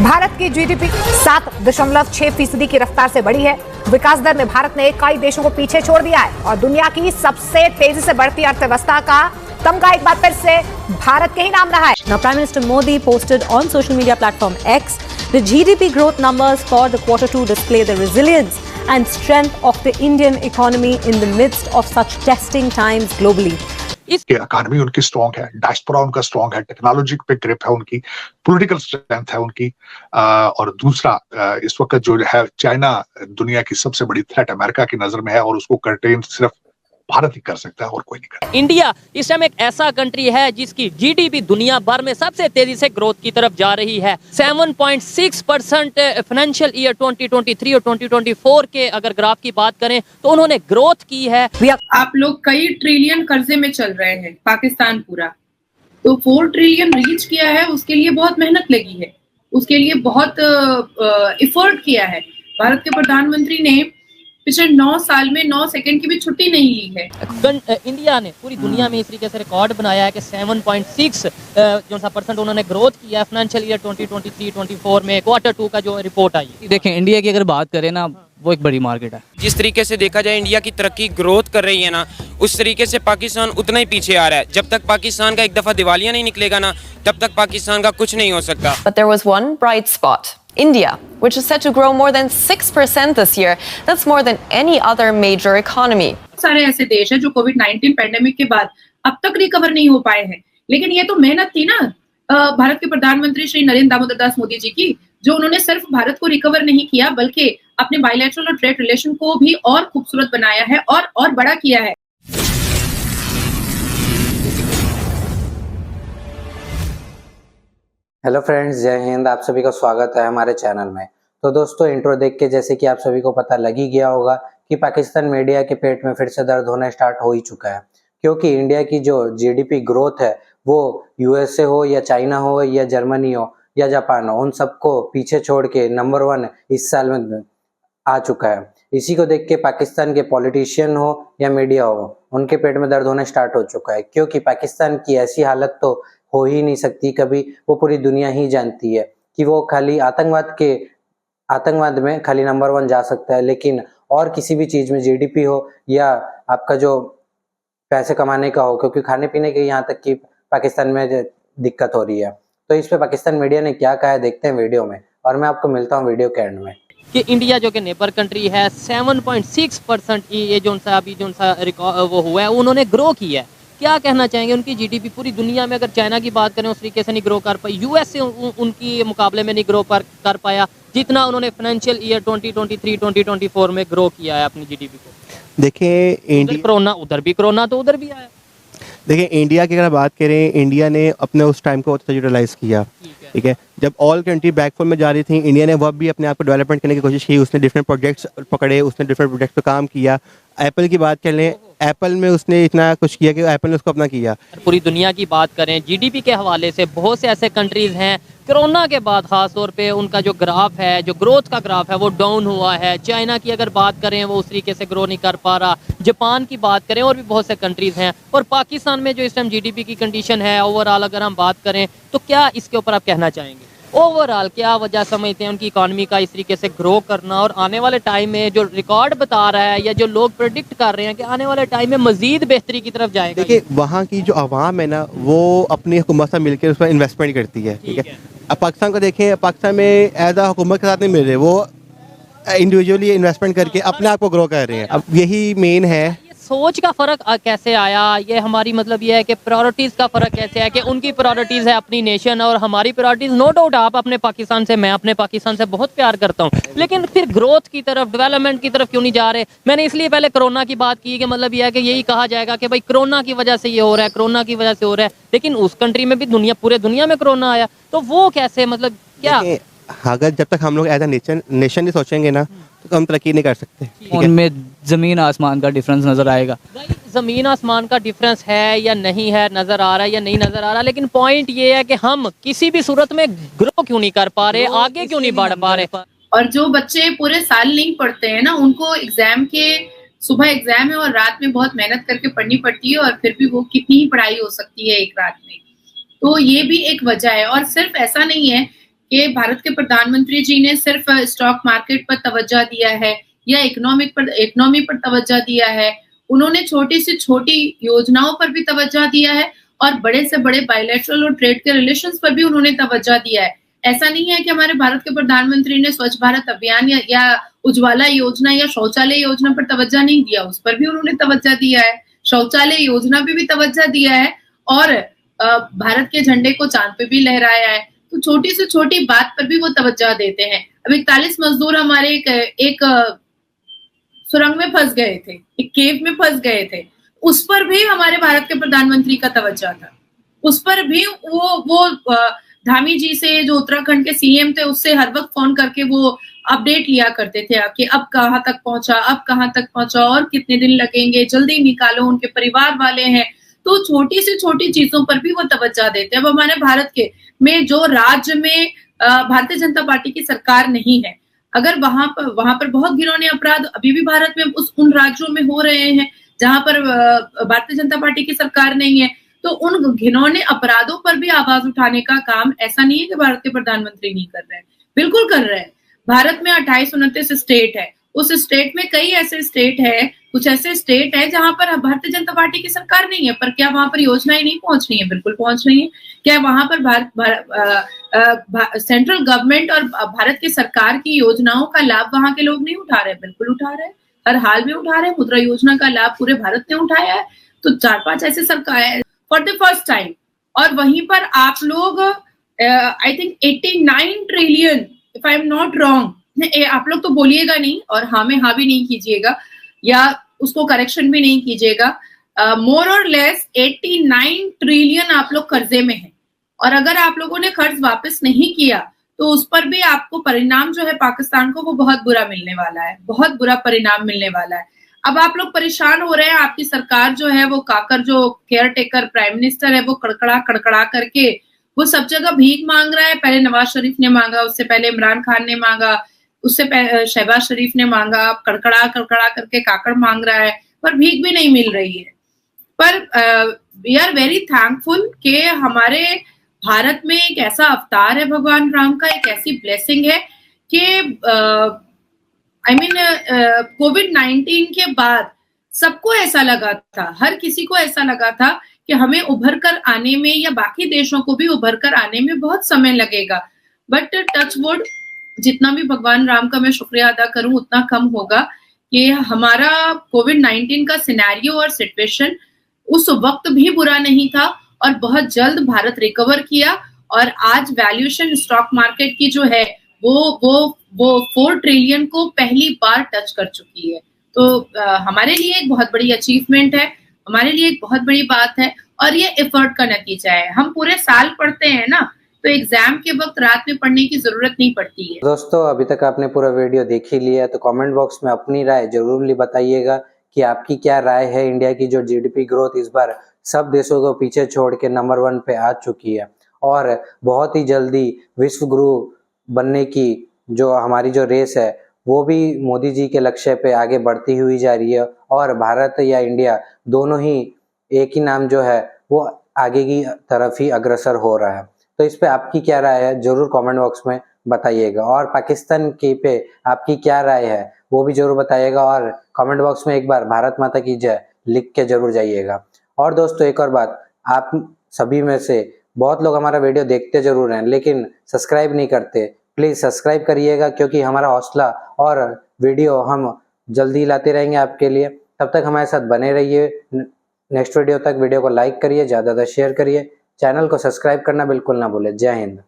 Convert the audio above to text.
भारत की जीडीपी 7.6% की रफ्तार से बढ़ी है। विकास दर में भारत ने कई देशों को पीछे छोड़ दिया है और दुनिया की सबसे तेजी से बढ़ती अर्थव्यवस्था का तमगा एक बार फिर से भारत के ही नाम रहा है। Now, Prime Minister Modi posted on social media platform X the GDP growth numbers for the Q2 display the resilience and strength of the Indian economy in the midst of such testing times globally. Economy उनकी strong है, diaspora उनका strong है, technology पे grip है उनकी, political strength है उनकी, और दूसरा इस वक्त जो है चाइना दुनिया की सबसे बड़ी थ्रेट अमेरिका की नजर में है और उसको कंटेन सिर्फ भारत ही कर सकता है और कोई नहीं कर। इंडिया इस टाइम एक ऐसा कंट्री है जिसकी जीडीपी दुनिया भर में सबसे तेजी से ग्रोथ की तरफ जा रही है। 7.6% फाइनेंशियल ईयर 2023 और 2024 के अगर ग्राफ की बात करें तो उन्होंने ग्रोथ की है। आप लोग कई ट्रिलियन कर्जे में चल रहे हैं, पाकिस्तान पूरा तो 4 ट्रिलियन रीच किया है। उसके लिए बहुत मेहनत लगी है, उसके लिए बहुत एफर्ट किया है। भारत के प्रधानमंत्री ने पिछले 9 साल में 9 सेकंड की भी छुट्टी नहीं ली है। इंडिया ने पूरी दुनिया में इस तरीके से रिकॉर्ड बनाया है कि 7.6 जो सा परसेंट उन्होंने ग्रोथ किया है फाइनेंशियल ईयर 2023-24 में Q2 का जो रिपोर्ट आई। देखें, इंडिया की अगर बात करें ना, वो एक बड़ी मार्केट है। जिस तरीके से देखा जाए इंडिया की तरक्की ग्रोथ कर रही है ना, उस तरीके से पाकिस्तान उतना ही पीछे आ रहा है। जब तक पाकिस्तान का एक दफा दिवालिया नहीं निकलेगा ना, तब तक पाकिस्तान का कुछ नहीं हो सकता। But there was one bright spot. India, which is set to grow more than 6% this year. That's more than any other major economy. सारे ऐसे देश हैं जो कोविड-19 पैंडेमिक के बाद अब तक रिकवर नहीं हो पाए हैं, लेकिन ये तो मेहनत थी ना भारत के प्रधानमंत्री श्री नरेंद्र दामोदर दास मोदी जी की, जो उन्होंने सिर्फ भारत को रिकवर नहीं किया बल्कि अपने बायलैटरल और ट्रेड रिलेशन को भी और खूबसूरत बनाया है और बड़ा किया है। हेलो फ्रेंड्स, जय हिंद। आप सभी का स्वागत है हमारे चैनल में। तो दोस्तों, इंट्रो देख के जैसे कि आप सभी को पता लग ही गया होगा कि पाकिस्तान मीडिया के पेट में फिर से दर्द होना स्टार्ट हो ही चुका है, क्योंकि इंडिया की जो जीडीपी ग्रोथ है वो यूएसए हो या चाइना हो या जर्मनी हो या जापान हो, उन सबको पीछे छोड़ के नंबर 1 इस साल में आ चुका है। इसी को देख के पाकिस्तान के पॉलिटिशियन हो या मीडिया हो, उनके पेट में दर्द होना स्टार्ट हो चुका है, क्योंकि पाकिस्तान की ऐसी हालत तो हो ही नहीं सकती कभी। वो पूरी दुनिया ही जानती है कि वो खाली आतंकवाद में खाली नंबर 1 जा सकता है, लेकिन और किसी भी चीज में जीडीपी हो या आपका जो पैसे कमाने का हो, क्योंकि खाने पीने के यहाँ तक की पाकिस्तान में दिक्कत हो रही है। तो इस पे पाकिस्तान मीडिया ने क्या कहा है देखते हैं वीडियो में, और मैं आपको मिलता हूँ वीडियो के एंड में। कि इंडिया जो कि नेबर कंट्री है 7.6% ये जो सा अभी जो सा वो हुआ है उन्होंने ग्रो किया है। क्या कहना चाहेंगे? उनकी जीडीपी पूरी दुनिया में अगर चाइना की बात करें उस तरीके से नहीं ग्रो कर पाई, यूएस से उनकी मुकाबले में नहीं ग्रो कर पाया जितना उन्होंने फाइनेंशियल ईयर 2023-2024 में ग्रो किया है अपनी जीडीपी को। देखिए, इंडिया कोरोना उधर भी कोरोना तो उधर भी आया। देखिए, इंडिया की अगर बात करें, इंडिया ने अपने उस टाइम को यूटिलाइज किया। ठीक है, जब ऑल कंट्री बैकफुल में जा रही थी, इंडिया ने वह भी अपने आप को डेवलपमेंट करने की कोशिश की। उसने डिफरेंट प्रोजेक्ट्स पकड़े, उसने डिफरेंट प्रोजेक्ट्स पे काम किया। एप्पल की बात कर लें, एप्पल में उसने इतना कुछ किया कि एप्पल ने उसको अपना किया। पूरी दुनिया की बात करें जीडीपी के हवाले से बहुत से ऐसे कंट्रीज हैं कोरोना के बाद खास तौर पे उनका जो ग्राफ है, जो ग्रोथ का ग्राफ है वो डाउन हुआ है। चाइना की अगर बात करें वो उस तरीके से ग्रो नहीं कर पा रहा। जापान की बात करें और भी बहुत से कंट्रीज हैं। और पाकिस्तान में जो इस टाइम जीडीपी की कंडीशन है ओवरऑल अगर हम बात करें तो क्या इसके ऊपर आप कहना चाहेंगे? ओवरऑल क्या वजह समझते हैं उनकी इकोनॉमी का इस तरीके से ग्रो करना, और आने वाले टाइम में जो रिकॉर्ड बता रहा है या जो लोग प्रेडिक्ट कर रहे हैं कि आने वाले टाइम में मजीद बेहतरी की तरफ जाएगा? देखिए, वहाँ की जो आवाम है ना, वो अपनी हुकूमत से मिलकर उस पर इन्वेस्टमेंट करती है। ठीक है, अब पाकिस्तान को देखें, पाकिस्तान में एज आ हुकूमत के साथ नहीं मिल रहे, वो इंडिविजुअली इन्वेस्टमेंट करके अपने आप को ग्रो कर रहे हैं। अब यही मेन है। सोच का फर्क कैसे आया? ये हमारी मतलब ये है कि प्रायोरिटीज का फर्क कैसे है कि उनकी प्रायोरिटीज है अपनी नेशन और हमारी प्रायोरिटीज नो डाउट आप अपने पाकिस्तान से, मैं अपने पाकिस्तान से बहुत प्यार करता हूँ, लेकिन फिर ग्रोथ की तरफ, डेवलपमेंट की तरफ क्यों नहीं जा रहे? मैंने इसलिए पहले कोरोना की बात की कि मतलब ये है कि यही कहा जाएगा कि भाई कोरोना की वजह से ये हो रहा है, कोरोना की वजह से हो रहा है, लेकिन उस कंट्री में भी पूरे दुनिया में कोरोना आया, तो वो कैसे मतलब क्या? अगर जब तक हम लोग एज ए नेशन नहीं सोचेंगे ना तो हम तरक्की नहीं कर सकते। उनमें जमीन आसमान का डिफरेंस नजर आएगा। जमीन आसमान का डिफरेंस है या नहीं है, नजर आ रहा है या नहीं नजर आ रहा, लेकिन पॉइंट ये है कि हम किसी भी सूरत में ग्रो क्यों नहीं कर पा रहे, आगे क्यों नहीं बढ़ पा रहे। और जो बच्चे पूरे साल नहीं पढ़ते हैं ना, उनको एग्जाम के सुबह एग्जाम है और रात में बहुत मेहनत करके पढ़नी पड़ती है, और फिर भी वो कितनी ही पढ़ाई हो सकती है एक रात में। तो ये भी एक वजह है। और सिर्फ ऐसा नहीं है कि भारत के प्रधानमंत्री जी ने सिर्फ स्टॉक मार्केट पर तवज्जो दिया है या इकोनॉमी पर तवज्जो दिया है, उन्होंने छोटी से छोटी योजनाओं पर भी तवज्जो दिया है और बड़े से बड़े बायलैटरल और ट्रेड के रिलेशंस पर भी उन्होंने तवज्जो दिया है। ऐसा नहीं है कि हमारे भारत के प्रधानमंत्री ने स्वच्छ भारत अभियान या उज्ज्वला योजना या शौचालय योजना पर तवज्जो नहीं दिया, उस पर भी उन्होंने तवज्जो दिया है। शौचालय योजना पे भी तवज्जो दिया है और भारत के झंडे को चांद पे भी लहराया है। तो छोटी से छोटी बात पर भी वो तवज्जो देते हैं। अब 41 मजदूर हमारे एक सुरंग में फंस गए थे, एक केव में फंस गए थे, उस पर भी हमारे भारत के प्रधानमंत्री का तवज्जो था। उस पर भी वो धामी जी से, जो उत्तराखंड के सीएम थे, उससे हर वक्त फोन करके वो अपडेट लिया करते थे कि अब कहाँ तक पहुंचा और कितने दिन लगेंगे, जल्दी निकालो, उनके परिवार वाले हैं। तो छोटी से छोटी चीजों पर भी वो तवज्जो देते हैं। अब हमारे भारत के में जो राज्य में भारतीय जनता पार्टी की सरकार नहीं है, अगर वहां पर बहुत घिनौने अपराध अभी भी भारत में उन राज्यों में हो रहे हैं जहां पर भारतीय जनता पार्टी की सरकार नहीं है, तो उन घिनौने अपराधों पर भी आवाज उठाने का काम ऐसा नहीं है कि भारत के प्रधानमंत्री नहीं कर रहे हैं, बिल्कुल कर रहे हैं। भारत में 28-29 स्टेट है, उस स्टेट में कई ऐसे स्टेट है, कुछ ऐसे स्टेट है जहां पर भारतीय जनता पार्टी की सरकार नहीं है, पर क्या वहां पर योजनाएं नहीं पहुंच रही है? बिल्कुल पहुंच रही है। क्या वहां पर सेंट्रल गवर्नमेंट और भारत की सरकार की योजनाओं का लाभ वहां के लोग नहीं उठा रहे? बिल्कुल उठा रहे हैं, हर हाल में उठा रहे हैं। मुद्रा योजना का लाभ पूरे भारत ने उठाया है। तो 4-5 ऐसे सरकार फॉर द फर्स्ट टाइम, और वहीं पर आप लोग I think 89 trillion, if I am not wrong, आप लोग तो बोलिएगा नहीं और हाँ में हाँ भी नहीं कीजिएगा या उसको करेक्शन भी नहीं कीजिएगा, मोर और लेस 89 ट्रिलियन आप लोग कर्जे में हैं। और अगर आप लोगों ने कर्ज वापस नहीं किया तो उस पर भी आपको परिणाम जो है पाकिस्तान को वो बहुत बुरा मिलने वाला है, बहुत बुरा परिणाम मिलने वाला है। अब आप लोग परेशान हो रहे हैं, आपकी सरकार जो है वो काकर जो केयर टेकर प्राइम मिनिस्टर है वो कड़कड़ा करके वो सब जगह भीख मांग रहा है। पहले नवाज शरीफ ने मांगा, उससे पहले इमरान खान ने मांगा, उससे शहबाज शरीफ ने मांगा, कड़कड़ा करके काकड़ मांग रहा है, पर भीख भी नहीं मिल रही है। पर वी आर वेरी थैंकफुल कि हमारे भारत में एक ऐसा अवतार है भगवान राम का, एक ऐसी ब्लेसिंग है कि कोविड-19 के बाद सबको ऐसा लगा था, हर किसी को ऐसा लगा था कि हमें उभर कर आने में या बाकी देशों को भी उभर कर आने में बहुत समय लगेगा। बट टच वुड, जितना भी भगवान राम का मैं शुक्रिया अदा करूं उतना कम होगा कि हमारा कोविड-19 का सिनेरियो और सिचुएशन उस वक्त भी बुरा नहीं था और बहुत जल्द भारत रिकवर किया और आज वैल्यूएशन स्टॉक मार्केट की जो है वो 4 ट्रिलियन को पहली बार टच कर चुकी है। तो हमारे लिए एक बहुत बड़ी अचीवमेंट है, हमारे लिए एक बहुत बड़ी बात है और ये एफर्ट का नतीजा है। हम पूरे साल पढ़ते हैं ना, तो एग्जाम के वक्त रात में पढ़ने की जरूरत नहीं पड़ती है। दोस्तों, अभी तक आपने पूरा वीडियो देख ही लिया, तो कमेंट बॉक्स में अपनी राय जरूर बताइएगा कि आपकी क्या राय है। इंडिया की जो जीडीपी ग्रोथ इस बार सब देशों को पीछे छोड़ के नंबर 1 पे आ चुकी है और बहुत ही जल्दी विश्व गुरु बनने की जो हमारी जो रेस है वो भी मोदी जी के लक्ष्य पे आगे बढ़ती हुई जा रही है और भारत या इंडिया दोनों ही एक ही नाम जो है वो आगे की तरफ ही अग्रसर हो रहा है। तो इस पे आपकी क्या राय है जरूर कमेंट बॉक्स में बताइएगा और पाकिस्तान के पे आपकी क्या राय है वो भी जरूर बताइएगा और कमेंट बॉक्स में एक बार भारत माता की जय लिख के जरूर जाइएगा। और दोस्तों, एक और बात, आप सभी में से बहुत लोग हमारा वीडियो देखते जरूर हैं लेकिन सब्सक्राइब नहीं करते। प्लीज़ सब्सक्राइब करिएगा क्योंकि हमारा हौसला और वीडियो हम जल्दी लाते रहेंगे आपके लिए। तब तक हमारे साथ बने रहिए। नेक्स्ट वीडियो तक वीडियो को लाइक करिए, ज़्यादा शेयर करिए, चैनल को सब्सक्राइब करना बिल्कुल ना भूलें। जय हिंद।